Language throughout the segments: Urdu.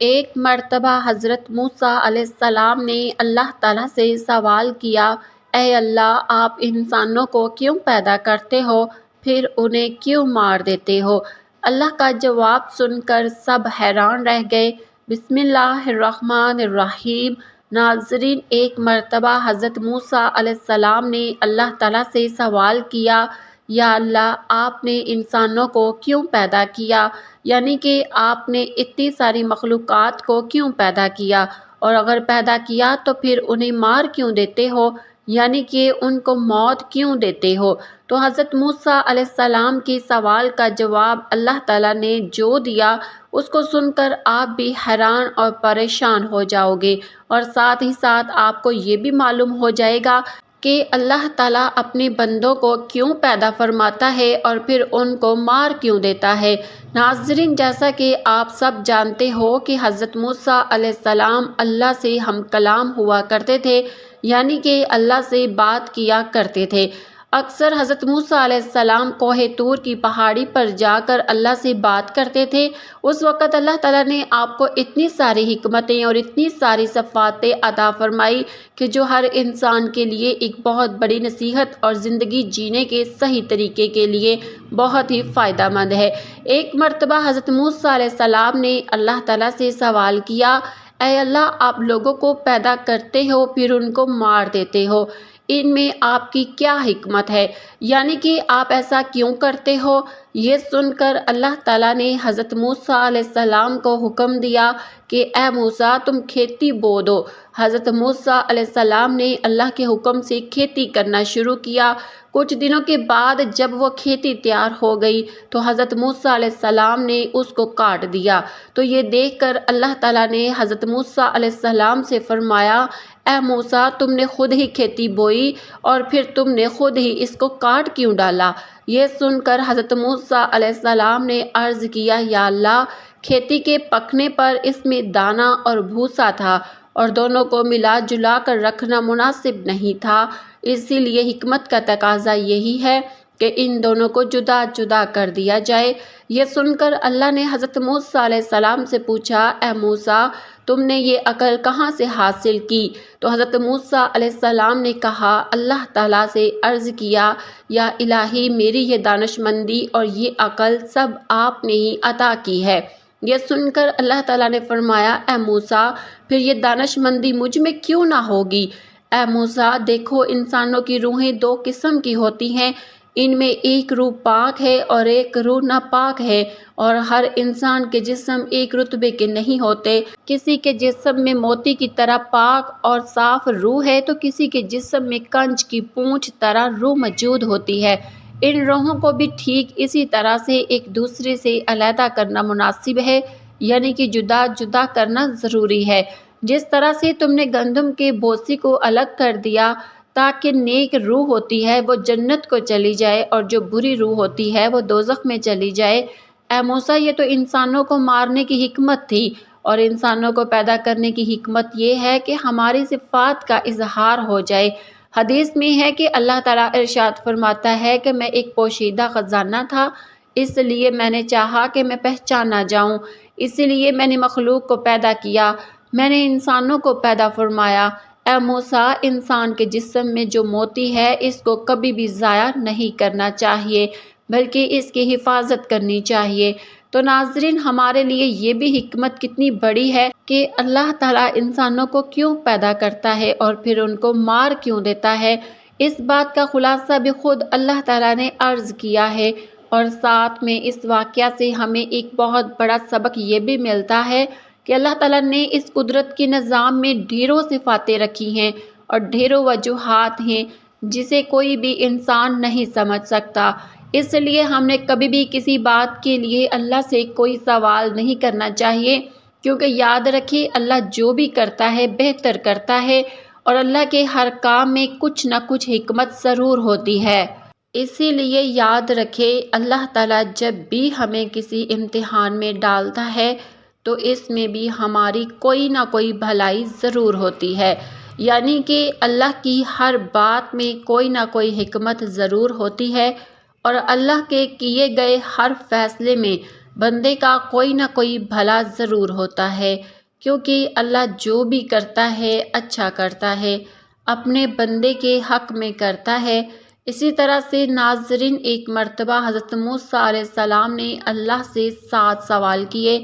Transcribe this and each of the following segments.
ایک مرتبہ حضرت موسیٰ علیہ السلام نے اللہ تعالیٰ سے سوال کیا، اے اللہ، آپ انسانوں کو کیوں پیدا کرتے ہو پھر انہیں کیوں مار دیتے ہو؟ اللہ کا جواب سن کر سب حیران رہ گئے۔ بسم اللہ الرحمن الرحیم۔ ناظرین، ایک مرتبہ حضرت موسیٰ علیہ السلام نے اللہ تعالیٰ سے سوال کیا، یا اللہ، آپ نے انسانوں کو کیوں پیدا کیا؟ یعنی کہ آپ نے اتنی ساری مخلوقات کو کیوں پیدا کیا، اور اگر پیدا کیا تو پھر انہیں مار کیوں دیتے ہو، یعنی کہ ان کو موت کیوں دیتے ہو؟ تو حضرت موسیٰ علیہ السلام کے سوال کا جواب اللہ تعالیٰ نے جو دیا، اس کو سن کر آپ بھی حیران اور پریشان ہو جاؤ گے، اور ساتھ ہی ساتھ آپ کو یہ بھی معلوم ہو جائے گا کہ اللہ تعالیٰ اپنے بندوں کو کیوں پیدا فرماتا ہے اور پھر ان کو مار کیوں دیتا ہے۔ ناظرین، جیسا کہ آپ سب جانتے ہو کہ حضرت موسیٰ علیہ السلام اللہ سے ہم کلام ہوا کرتے تھے، یعنی کہ اللہ سے بات کیا کرتے تھے۔ اکثر حضرت موسیٰ علیہ السلام کوہ طور کی پہاڑی پر جا کر اللہ سے بات کرتے تھے۔ اس وقت اللہ تعالیٰ نے آپ کو اتنی ساری حکمتیں اور اتنی ساری صفاتیں عطا فرمائی کہ جو ہر انسان کے لیے ایک بہت بڑی نصیحت اور زندگی جینے کے صحیح طریقے کے لیے بہت ہی فائدہ مند ہے۔ ایک مرتبہ حضرت موسیٰ علیہ السلام نے اللہ تعالیٰ سے سوال کیا، اے اللہ، آپ لوگوں کو پیدا کرتے ہو پھر ان کو مار دیتے ہو، ان میں آپ کی کیا حکمت ہے؟ یعنی کہ آپ ایسا کیوں کرتے ہو؟ یہ سن کر اللہ تعالیٰ نے حضرت موسیٰ علیہ السلام کو حکم دیا کہ اے موسیٰ، تم کھیتی بو دو۔ حضرت موسیٰ علیہ السلام نے اللہ کے حکم سے کھیتی کرنا شروع کیا۔ کچھ دنوں کے بعد جب وہ کھیتی تیار ہو گئی تو حضرت موسیٰ علیہ السلام نے اس کو کاٹ دیا۔ تو یہ دیکھ کر اللہ تعالیٰ نے حضرت موسیٰ علیہ السلام سے فرمایا، اے موسیٰ، تم نے خود ہی کھیتی بوئی اور پھر تم نے خود ہی اس کو کاٹ کیوں ڈالا؟ یہ سن کر حضرت موسیٰ علیہ السلام نے عرض کیا، یا اللہ، کھیتی کے پکنے پر اس میں دانہ اور بھوسا تھا، اور دونوں کو ملا جلا کر رکھنا مناسب نہیں تھا، اسی لیے حکمت کا تقاضا یہی ہے کہ ان دونوں کو جدا جدا کر دیا جائے۔ یہ سن کر اللہ نے حضرت موسیٰ علیہ السلام سے پوچھا، اے موسیٰ، تم نے یہ عقل کہاں سے حاصل کی؟ تو حضرت موسیٰ علیہ السلام نے کہا، اللہ تعالیٰ سے عرض کیا، یا الہی، میری یہ دانش مندی اور یہ عقل سب آپ نے ہی عطا کی ہے۔ یہ سن کر اللہ تعالیٰ نے فرمایا، اے موسیٰ، پھر یہ دانش مندی مجھ میں کیوں نہ ہوگی؟ اے موسیٰ، دیکھو، انسانوں کی روحیں دو قسم کی ہوتی ہیں، ان میں ایک روح پاک ہے اور ایک روح ناپاک ہے، اور ہر انسان کے جسم ایک رتبے کے نہیں ہوتے۔ کسی کے جسم میں موتی کی طرح پاک اور صاف روح ہے تو کسی کے جسم میں کنچ کی پونچھ طرح روح موجود ہوتی ہے۔ ان روحوں کو بھی ٹھیک اسی طرح سے ایک دوسرے سے علیحدہ کرنا مناسب ہے، یعنی کہ جدا جدا کرنا ضروری ہے۔ جس طرح سے تم نے گندم کے بھوسی کو الگ کر دیا تاکہ نیک روح ہوتی ہے وہ جنت کو چلی جائے اور جو بری روح ہوتی ہے وہ دوزخ میں چلی جائے، اے موسیٰ، یہ تو انسانوں کو مارنے کی حکمت تھی، اور انسانوں کو پیدا کرنے کی حکمت یہ ہے کہ ہماری صفات کا اظہار ہو جائے۔ حدیث میں ہے کہ اللہ تعالیٰ ارشاد فرماتا ہے کہ میں ایک پوشیدہ خزانہ تھا، اس لیے میں نے چاہا کہ میں پہچانا جاؤں، اسی لیے میں نے مخلوق کو پیدا کیا، میں نے انسانوں کو پیدا فرمایا۔ اے موسیٰ، انسان کے جسم میں جو موتی ہے اس کو کبھی بھی ضائع نہیں کرنا چاہیے بلکہ اس کی حفاظت کرنی چاہیے۔ تو ناظرین، ہمارے لیے یہ بھی حکمت کتنی بڑی ہے کہ اللہ تعالیٰ انسانوں کو کیوں پیدا کرتا ہے اور پھر ان کو مار کیوں دیتا ہے۔ اس بات کا خلاصہ بھی خود اللہ تعالیٰ نے عرض کیا ہے، اور ساتھ میں اس واقعہ سے ہمیں ایک بہت بڑا سبق یہ بھی ملتا ہے کہ اللہ تعالیٰ نے اس قدرت کے نظام میں ڈھیروں صفاتیں رکھی ہیں اور ڈھیروں وجوہات ہیں جسے کوئی بھی انسان نہیں سمجھ سکتا۔ اس لیے ہم نے کبھی بھی کسی بات کے لیے اللہ سے کوئی سوال نہیں کرنا چاہیے، کیونکہ یاد رکھیں، اللہ جو بھی کرتا ہے بہتر کرتا ہے، اور اللہ کے ہر کام میں کچھ نہ کچھ حکمت ضرور ہوتی ہے۔ اسی لیے یاد رکھیں، اللہ تعالیٰ جب بھی ہمیں کسی امتحان میں ڈالتا ہے تو اس میں بھی ہماری کوئی نہ کوئی بھلائی ضرور ہوتی ہے، یعنی کہ اللہ کی ہر بات میں کوئی نہ کوئی حکمت ضرور ہوتی ہے، اور اللہ کے کیے گئے ہر فیصلے میں بندے کا کوئی نہ کوئی بھلا ضرور ہوتا ہے، کیونکہ اللہ جو بھی کرتا ہے اچھا کرتا ہے، اپنے بندے کے حق میں کرتا ہے۔ اسی طرح سے ناظرین، ایک مرتبہ حضرت موسیٰ علیہ السلام نے اللہ سے 7 سوال کیے۔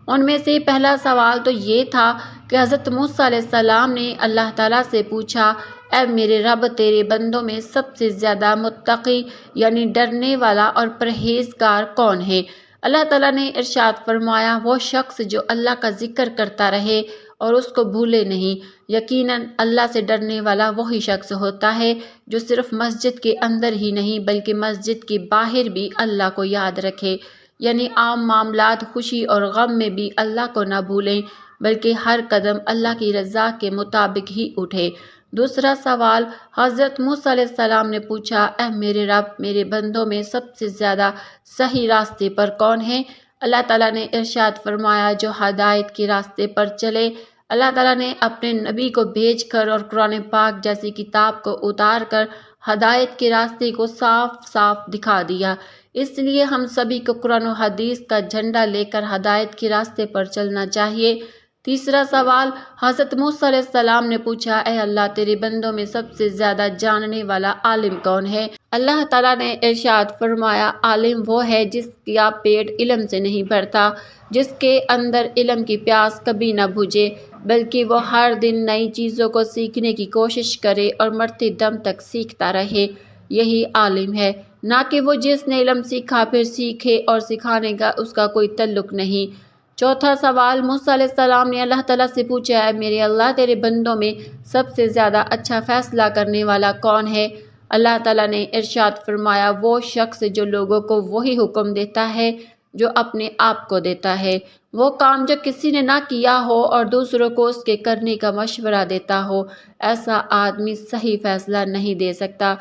ان میں سے پہلا سوال تو یہ تھا کہ حضرت موسیٰ علیہ السلام نے اللہ تعالیٰ سے پوچھا، اے میرے رب، تیرے بندوں میں سب سے زیادہ متقی یعنی ڈرنے والا اور پرہیزگار کون ہے؟ اللہ تعالیٰ نے ارشاد فرمایا، وہ شخص جو اللہ کا ذکر کرتا رہے اور اس کو بھولے نہیں۔ یقیناً اللہ سے ڈرنے والا وہی شخص ہوتا ہے جو صرف مسجد کے اندر ہی نہیں بلکہ مسجد کے باہر بھی اللہ کو یاد رکھے، یعنی عام معاملات، خوشی اور غم میں بھی اللہ کو نہ بھولیں بلکہ ہر قدم اللہ کی رضا کے مطابق ہی اٹھے۔ دوسرا سوال حضرت موسیٰ علیہ السلام نے پوچھا، اے میرے رب، میرے بندوں میں سب سے زیادہ صحیح راستے پر کون ہے؟ اللہ تعالیٰ نے ارشاد فرمایا، جو ہدایت کے راستے پر چلے۔ اللہ تعالیٰ نے اپنے نبی کو بھیج کر اور قرآن پاک جیسی کتاب کو اتار کر ہدایت کے راستے کو صاف صاف دکھا دیا۔ اس لیے ہم سبھی کو قرآن و حدیث کا جھنڈا لے کر ہدایت کے راستے پر چلنا چاہیے۔ تیسرا سوال حضرت موسیٰ علیہ السلام نے پوچھا، اے اللہ، تیرے بندوں میں سب سے زیادہ جاننے والا عالم کون ہے؟ اللہ تعالیٰ نے ارشاد فرمایا، عالم وہ ہے جس کا پیٹ علم سے نہیں بھرتا، جس کے اندر علم کی پیاس کبھی نہ بجھے، بلکہ وہ ہر دن نئی چیزوں کو سیکھنے کی کوشش کرے اور مرتے دم تک سیکھتا رہے، یہی عالم ہے، نہ کہ وہ جس نے علم سیکھا پھر سیکھے اور سکھانے کا اس کا کوئی تعلق نہیں۔ چوتھا سوال موسیٰ علیہ السلام نے اللہ تعالیٰ سے پوچھا، اے میرے اللہ، تیرے بندوں میں سب سے زیادہ اچھا فیصلہ کرنے والا کون ہے؟ اللہ تعالیٰ نے ارشاد فرمایا، وہ شخص جو لوگوں کو وہی حکم دیتا ہے جو اپنے آپ کو دیتا ہے، وہ کام جو کسی نے نہ کیا ہو اور دوسروں کو اس کے کرنے کا مشورہ دیتا ہو، ایسا آدمی صحیح فیصلہ نہیں دے سکتا۔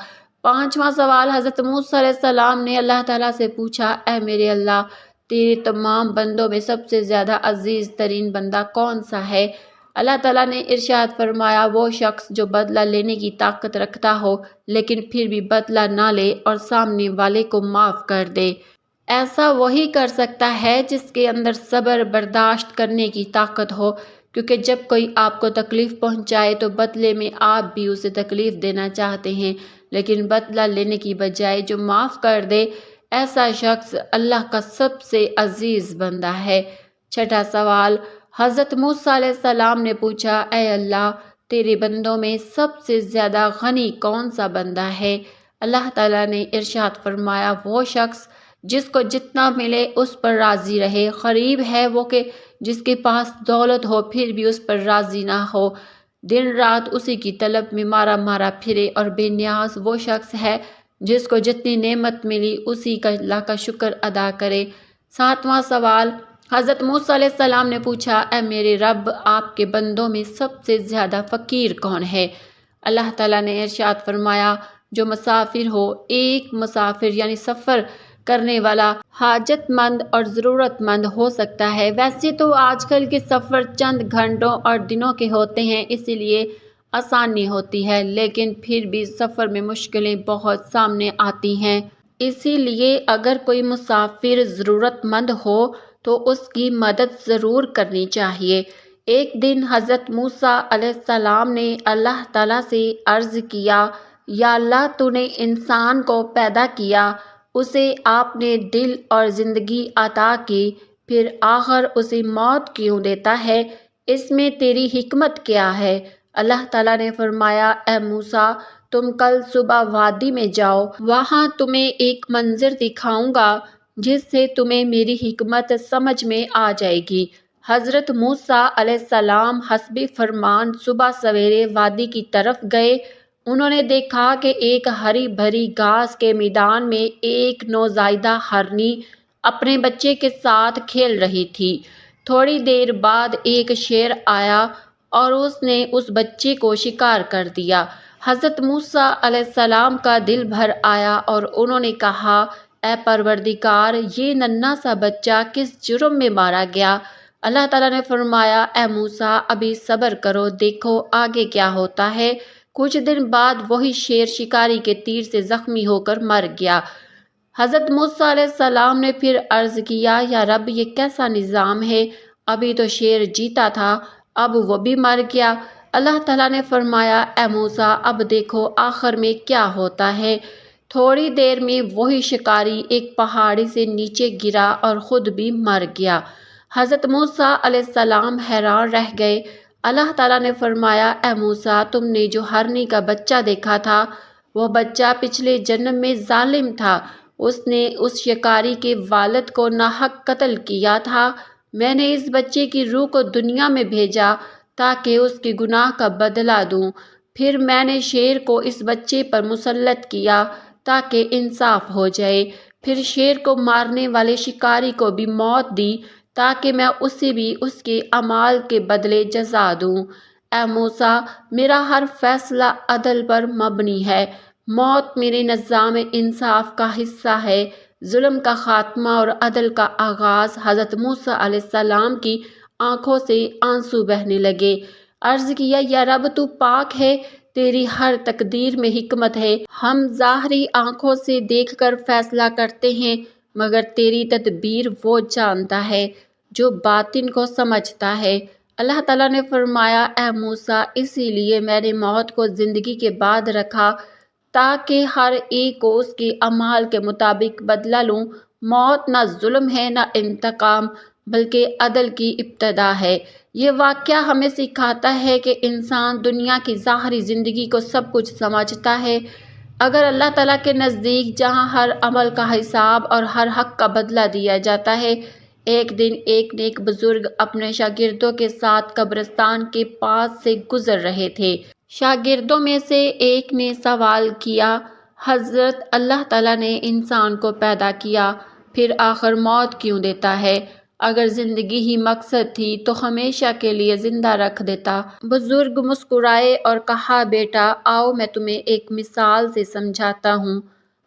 پانچواں سوال حضرت موسیٰ علیہ السلام نے اللہ تعالیٰ سے پوچھا، اے میرے اللہ، تیرے تمام بندوں میں سب سے زیادہ عزیز ترین بندہ کون سا ہے؟ اللہ تعالیٰ نے ارشاد فرمایا، وہ شخص جو بدلہ لینے کی طاقت رکھتا ہو لیکن پھر بھی بدلہ نہ لے اور سامنے والے کو معاف کر دے۔ ایسا وہی کر سکتا ہے جس کے اندر صبر برداشت کرنے کی طاقت ہو، کیونکہ جب کوئی آپ کو تکلیف پہنچائے تو بدلے میں آپ بھی اسے تکلیف دینا چاہتے ہیں، لیکن بدلہ لینے کی بجائے جو معاف کر دے، ایسا شخص اللہ کا سب سے عزیز بندہ ہے۔ چھٹا سوال حضرت موسیٰ علیہ السلام نے پوچھا، اے اللہ، تیرے بندوں میں سب سے زیادہ غنی کون سا بندہ ہے؟ اللہ تعالیٰ نے ارشاد فرمایا، وہ شخص جس کو جتنا ملے اس پر راضی رہے۔ غریب ہے وہ کہ جس کے پاس دولت ہو پھر بھی اس پر راضی نہ ہو، دن رات اسی کی طلب میں مارا مارا پھرے، اور بے نیاز وہ شخص ہے جس کو جتنی نعمت ملی اسی کا اللہ کا شکر ادا کرے۔ ساتواں سوال حضرت موسیٰ علیہ السلام نے پوچھا، اے میرے رب، آپ کے بندوں میں سب سے زیادہ فقیر کون ہے؟ اللہ تعالیٰ نے ارشاد فرمایا، جو مسافر ہو، ایک مسافر یعنی سفر کرنے والا حاجت مند اور ضرورت مند ہو سکتا ہے۔ ویسے تو آج کل کے سفر چند گھنٹوں اور دنوں کے ہوتے ہیں، اسی لیے آسانی ہوتی ہے، لیکن پھر بھی سفر میں مشکلیں بہت سامنے آتی ہیں۔ اسی لیے اگر کوئی مسافر ضرورت مند ہو تو اس کی مدد ضرور کرنی چاہیے۔ ایک دن حضرت موسیٰ علیہ السلام نے اللہ تعالیٰ سے عرض کیا، یا اللہ، تو نے انسان کو پیدا کیا، اسے آپ نے دل اور زندگی عطا کی، پھر آخر اسے موت کیوں دیتا ہے؟ اس میں تیری حکمت کیا ہے؟ اللہ تعالیٰ نے فرمایا، اے موسیٰ، تم کل صبح وادی میں جاؤ، وہاں تمہیں ایک منظر دکھاؤں گا جس سے تمہیں میری حکمت سمجھ میں آ جائے گی۔ حضرت موسیٰ علیہ السلام حسب فرمان صبح سویرے وادی کی طرف گئے۔ انہوں نے دیکھا کہ ایک ہری بھری گھاس کے میدان میں ایک نوزائیدہ ہرنی اپنے بچے کے ساتھ کھیل رہی تھی۔ تھوڑی دیر بعد ایک شیر آیا اور اس نے اس بچے کو شکار کر دیا۔ حضرت موسیٰ علیہ السلام کا دل بھر آیا اور انہوں نے کہا، اے پروردگار، یہ ننھا سا بچہ کس جرم میں مارا گیا؟ اللہ تعالیٰ نے فرمایا، اے موسیٰ، ابھی صبر کرو، دیکھو آگے کیا ہوتا ہے۔ کچھ دن بعد وہی شیر شکاری کے تیر سے زخمی ہو کر مر گیا۔ حضرت موسیٰ علیہ السلام نے پھر عرض کیا، یا رب یہ کیسا نظام ہے؟ ابھی تو شیر جیتا تھا، اب وہ بھی مر گیا۔ اللہ تعالیٰ نے فرمایا، اے موسیٰ اب دیکھو آخر میں کیا ہوتا ہے۔ تھوڑی دیر میں وہی شکاری ایک پہاڑی سے نیچے گرا اور خود بھی مر گیا۔ حضرت موسیٰ علیہ السلام حیران رہ گئے۔ اللہ تعالیٰ نے فرمایا، اے موسیٰ تم نے جو ہرنی کا بچہ دیکھا تھا وہ بچہ پچھلے جنم میں ظالم تھا، اس نے اس شکاری کے والد کو ناحق قتل کیا تھا۔ میں نے اس بچے کی روح کو دنیا میں بھیجا تاکہ اس کے گناہ کا بدلہ دوں، پھر میں نے شیر کو اس بچے پر مسلط کیا تاکہ انصاف ہو جائے، پھر شیر کو مارنے والے شکاری کو بھی موت دی تاکہ میں اسے بھی اس کے اعمال کے بدلے جزا دوں۔ اے موسیٰ میرا ہر فیصلہ عدل پر مبنی ہے، موت میرے نظام انصاف کا حصہ ہے۔ ظلم کا خاتمہ اور عدل کا آغاز۔ حضرت موسیٰ علیہ السلام کی آنکھوں سے آنسو بہنے لگے۔ عرض کیا، یا رب تو پاک ہے، تیری ہر تقدیر میں حکمت ہے۔ ہم ظاہری آنکھوں سے دیکھ کر فیصلہ کرتے ہیں، مگر تیری تدبیر وہ جانتا ہے جو باطن کو سمجھتا ہے۔ اللہ تعالیٰ نے فرمایا، اے موسیٰ اسی لیے میں نے موت کو زندگی کے بعد رکھا تاکہ ہر ایک کو اس کے اعمال کے مطابق بدلہ لوں۔ موت نہ ظلم ہے نہ انتقام، بلکہ عدل کی ابتدا ہے۔ یہ واقعہ ہمیں سکھاتا ہے کہ انسان دنیا کی ظاہری زندگی کو سب کچھ سمجھتا ہے، اگر اللہ تعالیٰ کے نزدیک جہاں ہر عمل کا حساب اور ہر حق کا بدلہ دیا جاتا ہے۔ ایک دن ایک نیک بزرگ اپنے شاگردوں کے ساتھ قبرستان کے پاس سے گزر رہے تھے۔ شاگردوں میں سے ایک نے سوال کیا، حضرت اللہ تعالیٰ نے انسان کو پیدا کیا، پھر آخر موت کیوں دیتا ہے؟ اگر زندگی ہی مقصد تھی تو ہمیشہ کے لیے زندہ رکھ دیتا۔ بزرگ مسکرائے اور کہا، بیٹا آؤ میں تمہیں ایک مثال سے سمجھاتا ہوں۔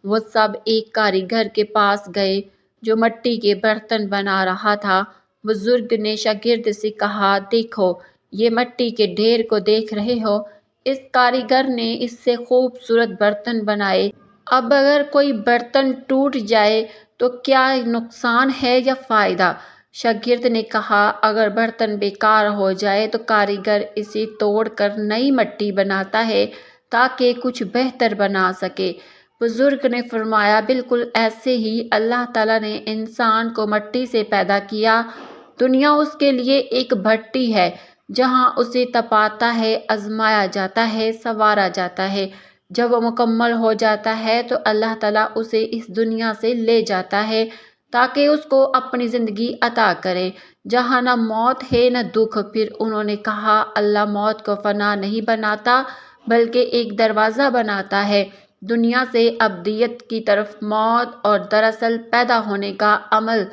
وہ سب ایک کاریگر کے پاس گئے جو مٹی کے برتن بنا رہا تھا۔ بزرگ نے شاگرد سے کہا، دیکھو یہ مٹی کے ڈھیر کو دیکھ رہے ہو؟ اس کاریگر نے اس سے خوبصورت برتن بنائے، اب اگر کوئی برتن ٹوٹ جائے تو کیا نقصان ہے یا فائدہ؟ شاگرد نے کہا، اگر برتن بیکار ہو جائے تو کاریگر اسے توڑ کر نئی مٹی بناتا ہے تاکہ کچھ بہتر بنا سکے۔ بزرگ نے فرمایا، بالکل ایسے ہی اللہ تعالیٰ نے انسان کو مٹی سے پیدا کیا۔ دنیا اس کے لیے ایک بھٹی ہے جہاں اسے تپاتا ہے، آزمایا جاتا ہے، سنوارا جاتا ہے۔ جب وہ مکمل ہو جاتا ہے تو اللہ تعالیٰ اسے اس دنیا سے لے جاتا ہے تاکہ اس کو اپنی زندگی عطا کرے جہاں نہ موت ہے نہ دکھ۔ پھر انہوں نے کہا، اللہ موت کو فنا نہیں بناتا بلکہ ایک دروازہ بناتا ہے دنیا سے ابدیت کی طرف۔ موت اور دراصل پیدا ہونے کا عمل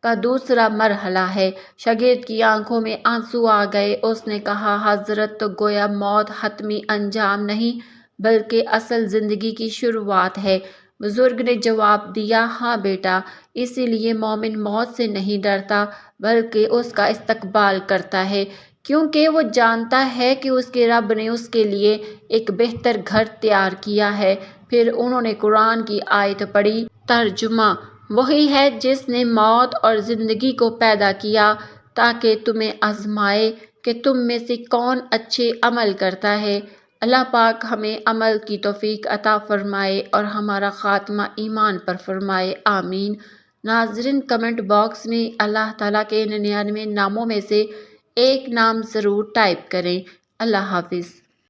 کا دوسرا مرحلہ ہے۔ شاگرد کی آنکھوں میں آنسو آ گئے۔ اس نے کہا، حضرت تو گویا موت حتمی انجام نہیں بلکہ اصل زندگی کی شروعات ہے۔ بزرگ نے جواب دیا، ہاں بیٹا، اسی لیے مومن موت سے نہیں ڈرتا بلکہ اس کا استقبال کرتا ہے، کیونکہ وہ جانتا ہے کہ اس کے رب نے اس کے لیے ایک بہتر گھر تیار کیا ہے۔ پھر انہوں نے قرآن کی آیت پڑھی۔ ترجمہ: وہی ہے جس نے موت اور زندگی کو پیدا کیا تاکہ تمہیں آزمائے کہ تم میں سے کون اچھے عمل کرتا ہے۔ اللہ پاک ہمیں عمل کی توفیق عطا فرمائے اور ہمارا خاتمہ ایمان پر فرمائے، آمین۔ ناظرین کمنٹ باکس میں اللہ تعالیٰ کے 99 ناموں میں سے ایک نام ضرور ٹائپ کریں۔ اللہ حافظ۔